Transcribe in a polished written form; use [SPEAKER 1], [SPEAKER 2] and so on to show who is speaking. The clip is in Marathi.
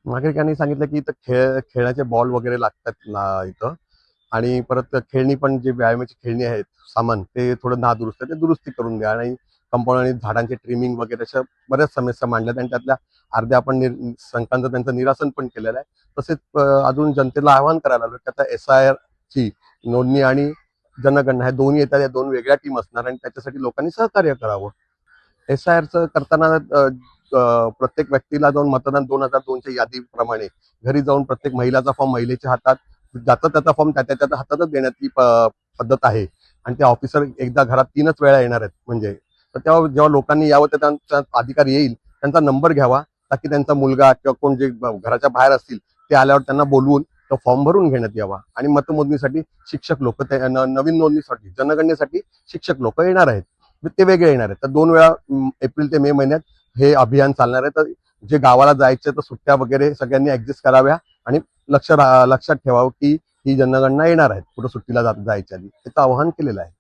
[SPEAKER 1] नागरिकांनी सांगितलं की इथं खेळण्याचे बॉल वगैरे लागतात ना इथं, आणि परत खेळणी पण जे व्यायामाची खेळणी आहेत सामान ते थोडं नादुरुस्त आहे, ते दुरुस्ती करून द्या. आणि कंपाऊंड आणि झाडांचे ट्रिमिंग वगैरे अशा बऱ्याच समस्या मांडल्यात आणि त्यातल्या अर्ध्या आपण शंकांचं त्यांचं निरासन पण केलेलं आहे. तसेच अजून जनतेला आवाहन करायला लागलं की आता SIR ची नोंदणी आणि जनगणना ह्या दोन्ही येतात, या दोन वेगळ्या टीम असणार आणि त्याच्यासाठी लोकांनी सहकार्य करावं. SIRचं करताना प्रत्येक व्यक्तीला जाऊन मतदान 2002च्या यादीप्रमाणे घरी जाऊन प्रत्येक महिलाचा फॉर्म महिलेच्या हातात जाता, त्याचा फॉर्म त्याच्या हातातच देण्याची पद्धत आहे. आणि ते ऑफिसर एकदा घरात 3च वेळा येणार आहेत. म्हणजे तर तेव्हा जेव्हा लोकांनी यावं, तर त्यांचा अधिकार येईल, त्यांचा नंबर घ्यावा, ताकी त्यांचा मुलगा किंवा कोण जे घराच्या बाहेर असतील ते आल्यावर त्यांना बोलवून तो फॉर्म भरून घेण्यात यावा. आणि मतमोजणीसाठी शिक्षक लोक, नवीन नोंदणीसाठी जनगणनेसाठी शिक्षक लोक येणार आहेत, ते वेगळे येणार आहेत. तर 2 वेळा एप्रिल ते मे महिन्यात हे अभियान चालणार आहे. तर जे गावाला जायचे तर सुट्ट्या वगैरे सगळ्यांनी ऍडजस्ट कराव्या आणि लक्षात ठेवावं की ही जनगणना येणार आहे, कुठं सुट्टीला जायच्या आधी, त्याचं आवाहन केलेलं आहे.